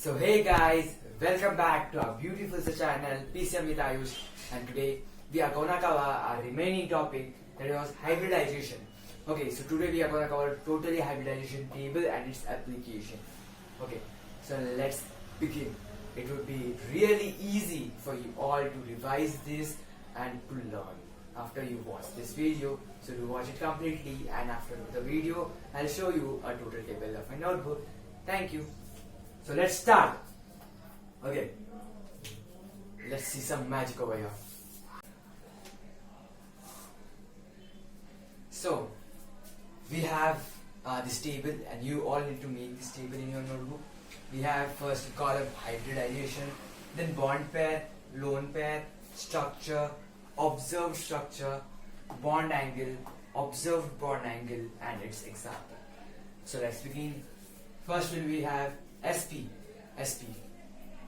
So hey guys, welcome back to our beautiful channel PCM with Ayush, and today we are gonna cover our remaining topic, that was hybridization. Okay, so today we are gonna cover totally hybridization table and its application. Okay, so let's begin. It would be really easy for you all to revise this and to learn after you watch this video. So do watch it completely, and after the video I'll show you a total table of my notebook. Thank you. So let's start. Okay, let's see some magic over here. So we have this table, and you all need to make this table in your notebook. We have first column hybridization, then bond pair, lone pair, structure, observed structure, bond angle, observed bond angle, and its example. So let's begin. First will we have SP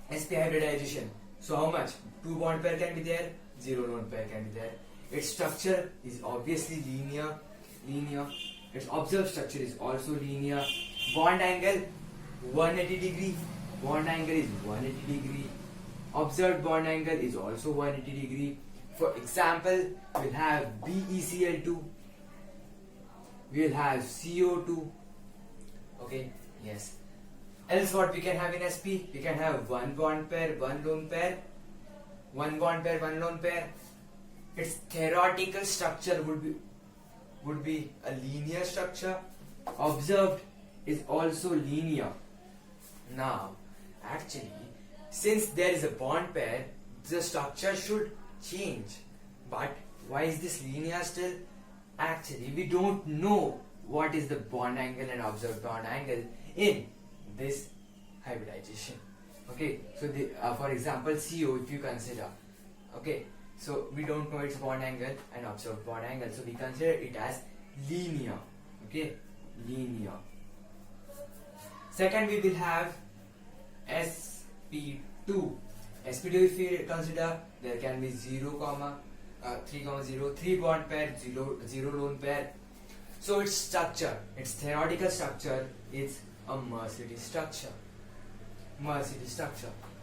hybridization. So how much? 2 bond pair can be there, 0 lone pair can be there. Its structure is obviously linear. Its observed structure is also linear. Bond angle 180 degree. Bond angle is 180 degree. Observed bond angle is also 180 degree. For example, we'll have BeCl2. We'll have CO2. Okay, yes. Else what we can have in SP? We can have 1 bond pair, 1 lone pair, 1 bond pair, 1 lone pair. Its theoretical structure would be a linear structure. Observed is also linear. Now, actually, since there is a bond pair, the structure should change. But why is this linear still? Actually, we don't know what is the bond angle and observed bond angle in this hybridization. Okay, so for example CO, if you consider, okay, so we don't know its bond angle and observed bond angle, so we consider it as linear. Okay, linear. Second we will have SP2. SP2, if we consider, there can be 0, 3, 0, 3 bond pair, 0 lone pair. So its structure, its theoretical structure is a Mercedes structure.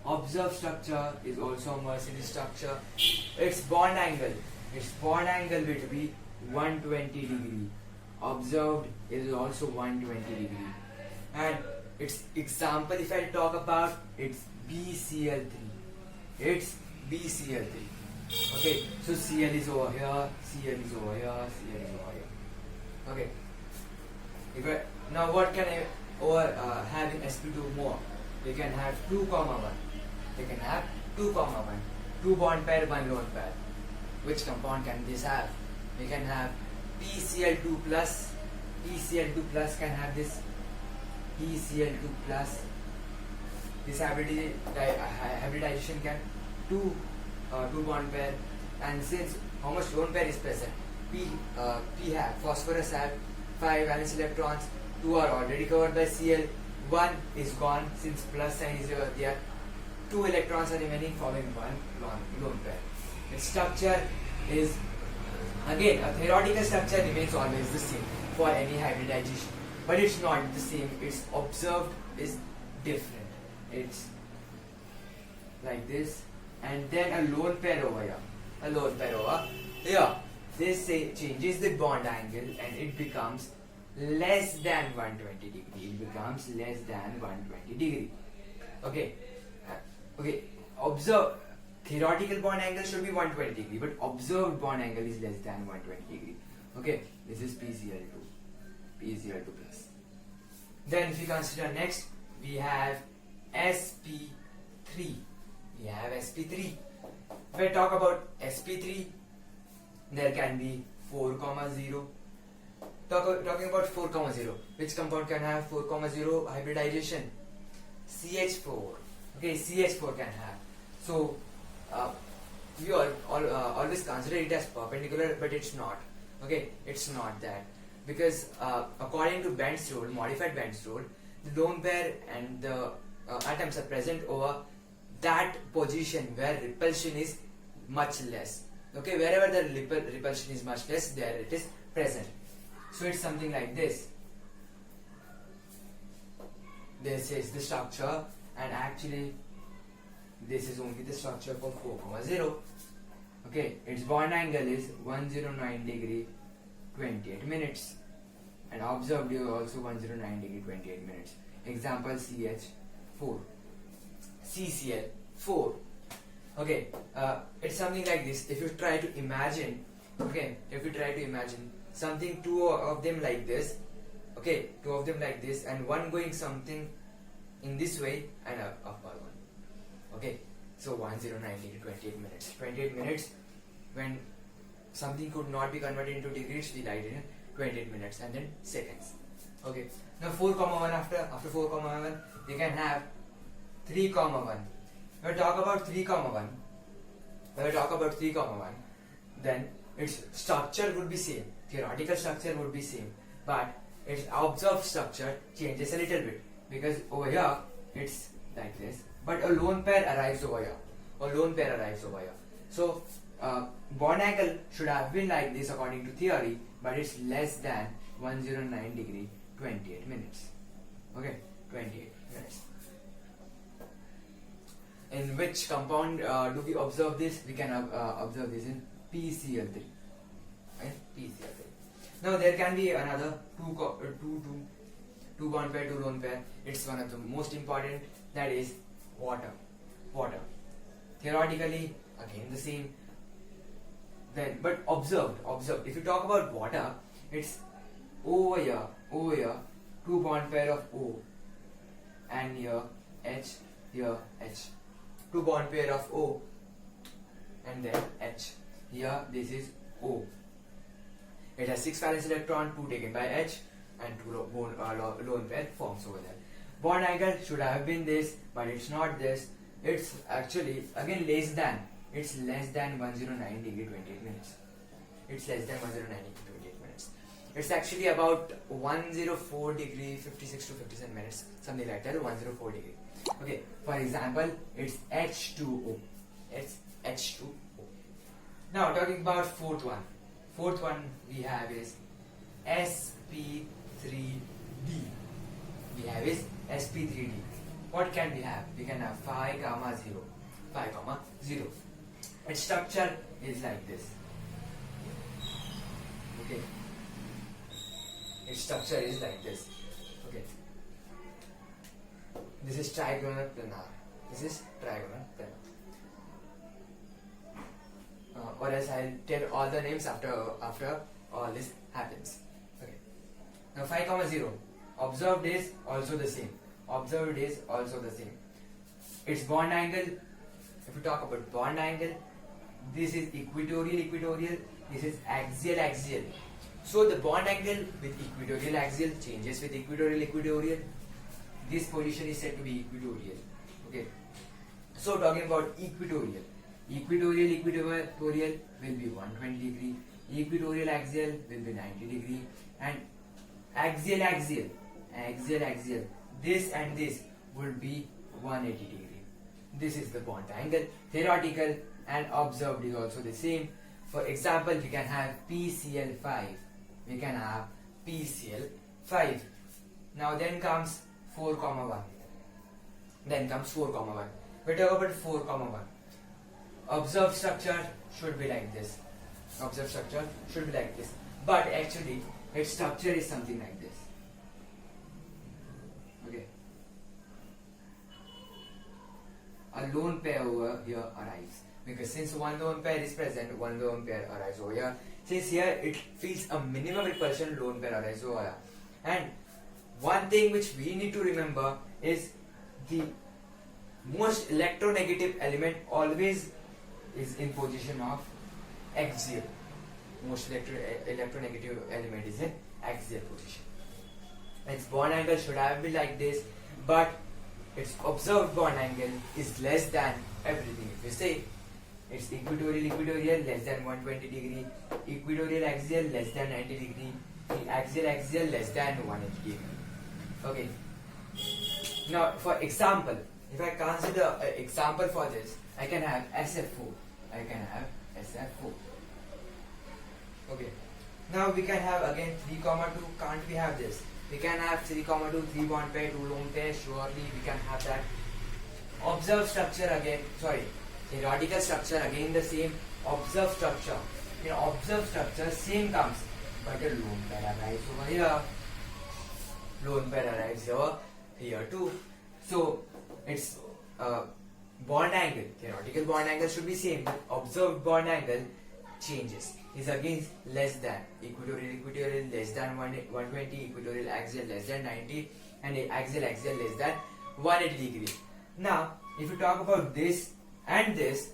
Observed structure is also a Mercedes structure. Its bond angle will be 120 degree. Observed is also 120 degree. And its example, if I talk about, it's BeCl3. It's BeCl3. Okay, so Cl is over here, Cl is over here, Cl is over here. Okay. Now what can I have in SP2 more? We can have 2, 1. We can have 2, 1. 2 bond pair, 1 lone pair. Which compound can this have? We can have PCl2 plus. PCl2 plus can have this. PCl2 plus. This hybridization can 2 bond pair. And since how much lone pair is present? P have phosphorus have 5 valence electrons. 2 are already covered by Cl. 1 is gone, since plus sign is there. 2 electrons are remaining, forming 1 lone pair. Its structure is, again, a theoretical structure remains always the same for any hybridization, but it's not the same. Its observed is different. It's like this, and then a lone pair over here. This changes the bond angle, and it becomes less than 120 degree. It becomes less than 120 degree. Okay. Observe, theoretical bond angle should be 120 degree, but observed bond angle is less than 120 degree. Okay, this is PCl2 plus. Then if you consider next, we have SP3. If I talk about SP3, there can be 4, 0. Talking about 4, 0, which compound can have 4, 0 hybridization? CH4. Okay, CH4 can have. So we always consider it as perpendicular, but it's not. Okay, it's not that, because according to Bend's rule, modified Bend's rule, the lone pair and the atoms are present over that position where repulsion is much less. Okay, wherever the repulsion is much less, there it is present. So it's something like this. This is the structure, and actually this is only the structure for 4,0. Okay, its bond angle is 109 degree 28 minutes, and observed is also 109 degree 28 minutes. Example CH4, CCl4. Okay, it's something like this. If you try to imagine, okay, if you try to imagine something, two of them like this, okay, two of them like this, and one going something in this way and upward one. Okay, so 109 degree 28 minutes. 28 minutes, when something could not be converted into degrees, we write it in 28 minutes, and then seconds. Okay, now 4,1 after 4,1 we can have 3,1. When we talk about 3,1, then its structure would be same, theoretical structure would be same, but its observed structure changes a little bit, because over here it's like this, but a lone pair arrives over here. So bond angle should have been like this according to theory, but it's less than 109 degree 28 minutes. Okay, 28 minutes. In which compound do we observe this? We can observe this in PCl3. Right? PCl3. Now there can be another two bond pair, two lone pair. It's one of the most important, that is water. Theoretically, again the same. Then, but observed. If you talk about water, it's over here, two bond pair of O, and here H, two bond pair of O, and then H. Here this is O. It has 6 valence electron, 2 taken by H, and 2 lone pair forms over there. Bond angle should have been this, but it's not this. It's actually again less than. It's less than 109 degree 28 minutes. It's actually about 104 degree 56 to 57 minutes, something like that. 104 degree. Okay. For example, it's H2O. It's H2O. Now talking about fourth one we have is sp3d. What can we have? We can have 5, 0. Its structure is like this. Okay. Its structure is like this. Okay. This is trigonal planar. Or else I'll tell all the names after all this happens. Okay. Now 5, 0. Observed is also the same. Its bond angle, if you talk about bond angle, this is equatorial, this is axial. So the bond angle with equatorial axial changes with equatorial. This position is said to be equatorial. Okay. So talking about equatorial will be 120 degree, equatorial axial will be 90 degree, and axial, this and this would be 180 degree. This is the bond angle. Theoretical and observed is also the same. For example, we can have PCl5. Now then comes 4,1. We talk about 4,1. Observed structure should be like this. But actually, its structure is something like this. Okay. A lone pair over here arrives. Because since one lone pair is present, one lone pair arrives over here. Since here it feels a minimum repulsion, lone pair arrives over here. And one thing which we need to remember is the most electronegative element always is in position of axial. Most electronegative element is in axial position. Its bond angle should have been like this, but its observed bond angle is less than everything. If you say it's equatorial less than 120 degree, equatorial axial less than 90 degree, axial less than 180 degree. Okay. Now for example, if I consider an example for this, I can have SF4. Okay. Now we can have again 3, 2. Can't we have this? We can have 3, 2, 3 bond pair, 2 lone pair. Surely we can have that. Observed structure again, sorry, theoretical structure again the same. Observed structure, in observed structure same comes, but a lone pair arrives over here. Lone pair arrives here too. So it's bond angle, theoretical bond angle should be same, but observed bond angle changes. Is again less than, equatorial less than 120, equatorial axial less than 90, and axial less than 180 degree. Now, if you talk about this and this,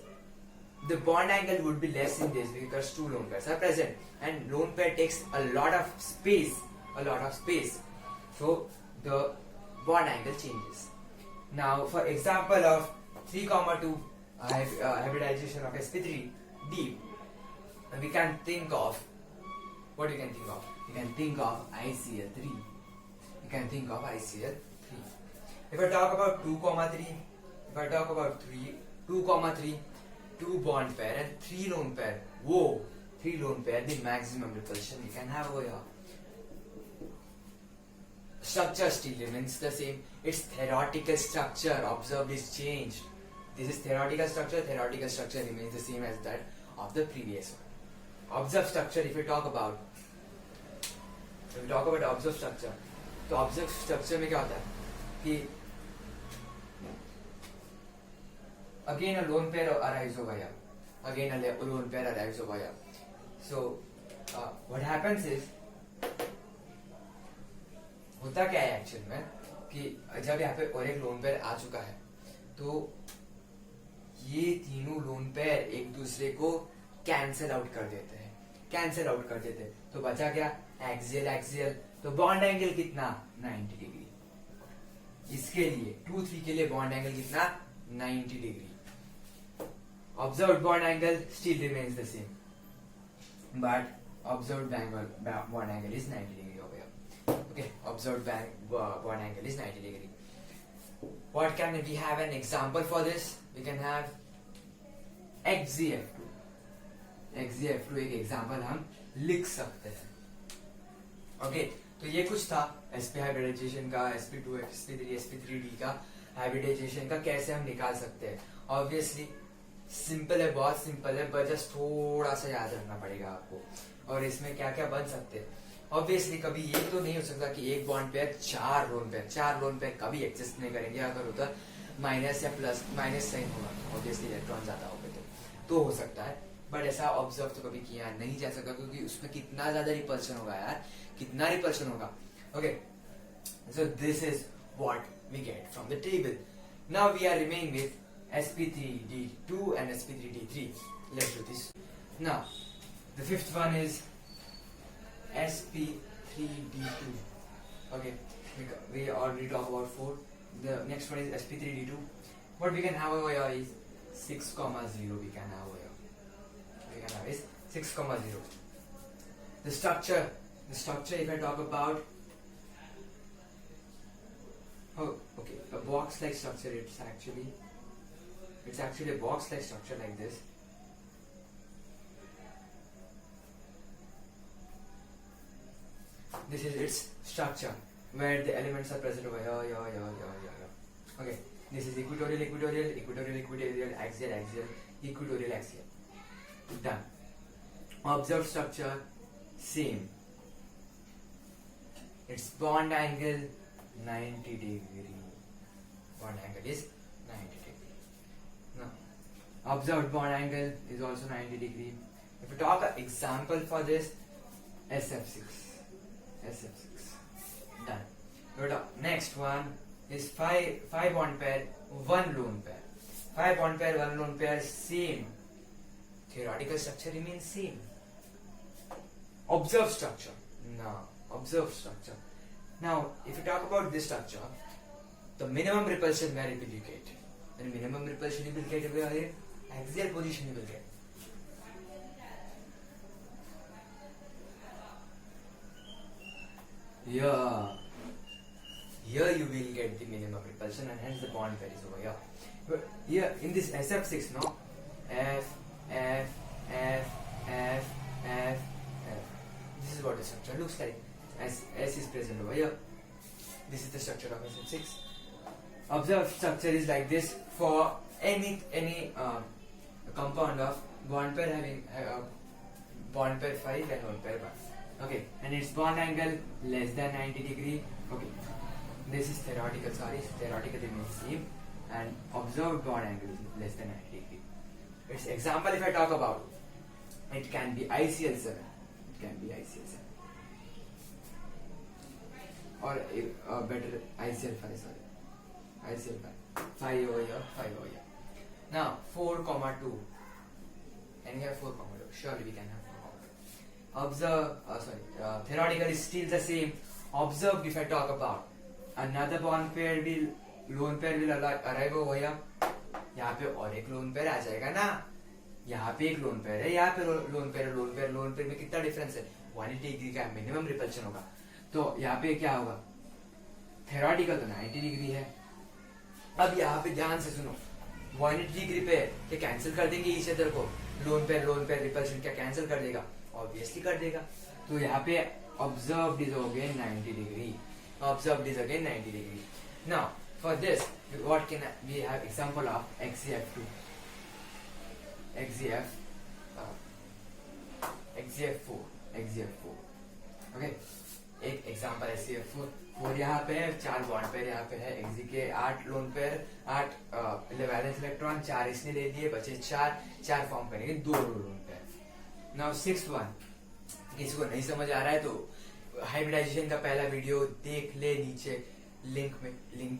the bond angle would be less in this because two lone pairs are present, and lone pair takes a lot of space. So the bond angle changes. Now, for example of 3,2 hybridization of sp3d, we can think of what you can think of. You can think of ICl3. You can think of ICl3. If I talk about 2,3, if I talk about 2,3, 2 bond pair and 3 lone pair. Whoa, 3 lone pair, the maximum repulsion you can have over here. Structure still remains the same. Its theoretical structure observed is changed. This is theoretical structure remains the same as that of the previous one. Observed structure, if we talk about observed structure, तो observed structure में क्या होता है कि again a lone pair arrives over here. Again a lone pair arrives over here. So what happens is, होता क्या है actual में कि जब यहाँ पे और एक लोन पेयर आ चुका है तो ये तीनों लोन पेयर एक दूसरे को कैंसिल आउट कर देते हैं, तो बचा क्या, एक्सियल, तो बॉन्ड एंगल कितना, 90 डिग्री. इसके लिए 2-3 के लिए बॉन्ड एंगल कितना, 90 degree. Observed bond angle still remains the same, but observed bond angle is 90 degree हो गया. Okay, observed bond angle is 90 degree. What can we have an example for this? We can have XZF2. XZF2 एक example हम लिख सकते हैं. Okay, तो ये कुछ था sp हाइब्रिडाइजेशन का, sp2, sp3, sp3d का हाइब्रिडाइजेशन का कैसे हम निकाल सकते हैं. ऑब्वियसली सिंपल है, बहुत सिंपल है, बस जस्ट थोड़ा सा याद रखना पड़ेगा आपको. और इसमें क्या क्या बन सकते हैं. ऑब्वियसली कभी ये तो नहीं हो सकता कि एक बॉन्ड पेयर चार लोन पेयर कभी एग्जिस्ट नहीं करेंगे. अगर उधर माइनस या प्लस माइनस साइन होगा, ऑब्वियसली इलेक्ट्रॉन ज्यादा होगा तो हो सकता है, बट ऐसा ऑब्जर्व तो कभी किया नहीं जा सकता क्योंकि उसमें कितना ज्यादा रिपल्शन होगा यार, कितना रिपल्शन होगा. Okay, so this is what we get from the table. Now we are remaining with sp3d2 and sp3d3. Let's do this. Now the fifth one is sp3d2. Okay, we already talked about 4. The next one is sp3d2. What we can have over here is 6,0. We can have over here. We can have is 6,0. The structure, if I talk about, okay, a box-like structure. It's actually a box-like structure like this. This is its structure where the elements are present over here. Okay, this is equatorial, axial, equatorial, axial. Done. Observed structure, same. Its bond angle 90 degree. Bond angle is 90 degree. Now, observed bond angle is also 90 degree. If we talk an example for this, SF6. Done. Good. Next one is 5 bond pair, 1 lone pair. 5 bond pair, 1 lone pair, same. Theoretical structure remains same. Observed structure. Now, if you talk about this structure, the minimum repulsion where it will you get? The minimum repulsion you will get where axial position you will get. Here you will get the minimum repulsion and hence the bond pair is over here. But here in this SF6, no, F. This is what the structure looks like. S is present over here. This is the structure of SF6. observed structure is like this for any compound of bond pair having bond pair 5 and lone pair 1. Okay, and its bond angle less than 90 degree. Okay, this is theoretical. Sorry, theoretical remains same, and observed bond angle is less than 90 degree. Its example, if I talk about, it can be ICL7. It can be ICL7, or better ICL5. Sorry, ICL5. 5 over here, 5 over here. Now 4,2. Can we have 4,2? Surely we can have 4,2. Theoretical is still the same. Observed, if I talk about, another bond pair will, lone pair will arrive over here. यहाँ पे और एक lone pair आ जाएगा ना. यहाँ पे एक lone pair है, यहाँ पे लोन पेयर में कितना डिफरेंस है? 180 डिग्री का मिनिमम रिपल्शन होगा. तो यहाँ पे क्या होगा? थेरोटिकल तो 90 डिग्री है. अब यहाँ पे ध्यान से सुनो, 180 डिग्री पे क्या कैंसिल कर देंगे ईच अदर को? लोन पेयर रिपल्शन क्या कैंसिल कर देगा? ऑब्वियसली कर देगा. तो यहाँ पे observed is again 90 degree. Observed is again 90 degree. Now for this, what can we have example of XZF2, XZF4. Okay, एक एग्जांपल XZF4 यहाँ पे है, 4 बॉन्ड पेयर यहाँ पे है. Xz के 8 लोन पेयर, 8 वैलेंस इलेक्ट्रॉन, 4 इसने ले लिए, बचे 4 फॉर्म करेंगे 2 lone pair. Now 6th one, किसी को नहीं समझ आ रहा है तो हाइब्रिडाइजेशन का पहला वीडियो देख ले, नीचे लिंक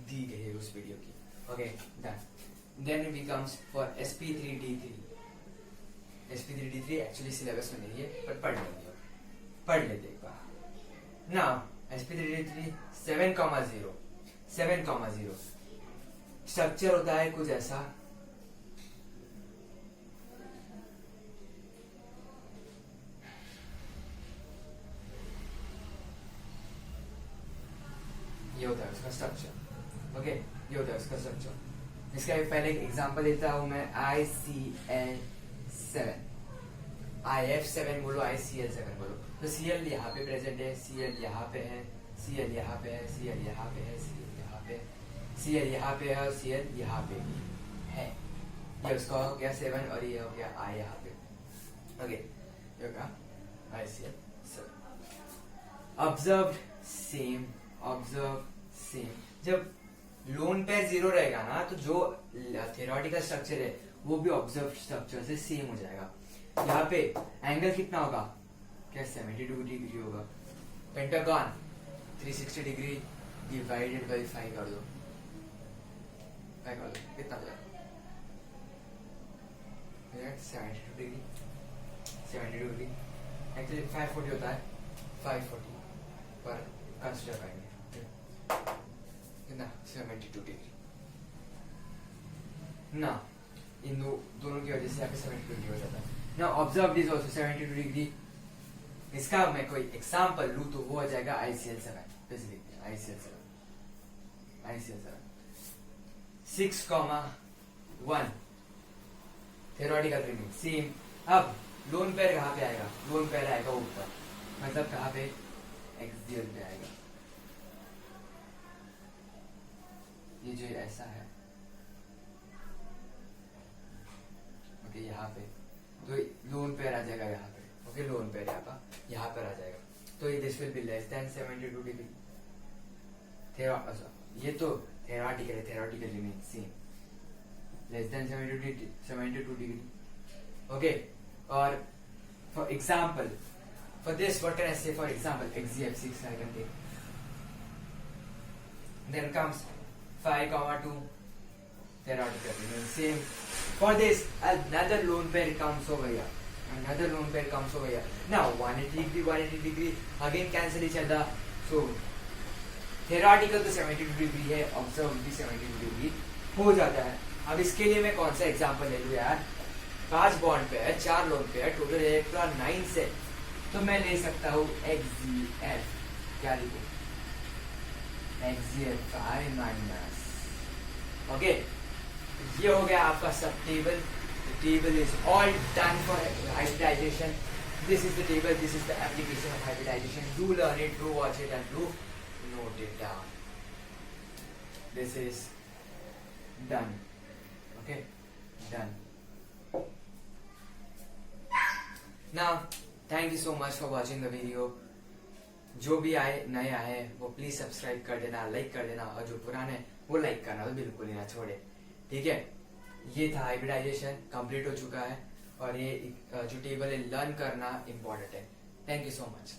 दी गई है उस वीडियो की. Okay, done. Then it becomes for sp3d3. Actually syllabus में नहीं है, पर पढ़ लेते एक बार. नाउ sp3d3 7,0 स्ट्रक्चर होता है कुछ ऐसा. ये होता है उसका स्ट्रक्चर. ओके, ये होता है उसका स्ट्रक्चर. इसका पहले एक एग्जांपल देता हूं मैं. ICl7, IF7 बोलो, ICl7 बोलो. तो Cl यहाँ पे प्रेजेंट है, Cl यहाँ पे है, Cl यहाँ पे है, Cl यहाँ पे है, Cl यहाँ पे, Cl यहाँ पे है, और Cl यहाँ पे भी है. ये उसका हो गया 7 और ये हो गया I यहाँ पे. ओके, ये होगा ICl7. Observed same. जब लोन पेयर 0 रहेगा ना, तो जो थ्योरेटिकल स्ट्रक्चर है वो भी ऑब्जर्व स्ट्रक्चर से सेम हो जाएगा. यहाँ पे एंगल कितना होगा? क्या 72 डिग्री होगा. पेंटागन 360 डिग्री डिवाइडेड बाय 5 कर दो. कितना जाएगा? 72 डिग्री. एक्चुअली 540 होता है. 540 पर कंसिडर करेंगे ना 72 डिग्री ना. इन दोनों की वजह से यहाँ पे 72 डिग्री हो जाता है ना. Observed is also 72 degree. इसका मैं कोई एग्जांपल लूं तो वो आ जाएगा ICl7. ICl7 6,1 theoretical remain same. अब लोन पेयर कहाँ पे आएगा? लोन पेयर आएगा ऊपर, मतलब कहाँ पे? एक्सियल पे आएगा. ये जो ऐसा है, ओके, यहाँ पे तो लोन पेयर आ जाएगा यहाँ पे. ओके, लोन पेयर यहाँ पर आ जाएगा. तो this will be less than 72 degree. ये तो theoretical remain same, less than 72 degree. Okay, और for example, for this what can I say? For example, XZF6 I can take. Then comes 5,2 theoretical remains same. For this another lone pair comes over here. Now 180 degree again cancel each other. So theoretical तो 72 degree है, observed भी 72 degree हो जाता है. अब इसके लिए मैं कौन सा एग्जांपल ले लूं यार? 5 bond pair, 4 lone pair, total electron 9 से. तो मैं ले सकता हूँ XZF. क्या लिखूं? XZF5 minus. ओके, ये हो गया आपका सब table. The table is all done for hybridization. This is the table. This is the application of hybridization. Do learn it, do watch it, and do note it down. This is done. Okay, done. Now, thank you so much for watching the video. जो भी आए नए आए वो please subscribe कर देना, like कर देना, और जो पुराने वो लाइक करना तो बिल्कुल ही ना छोड़े. ठीक है, ये था हाइब्रिडाइजेशन कंप्लीट हो चुका है, और ये जो टेबल है लर्न करना इम्पोर्टेंट है. Thank you so much.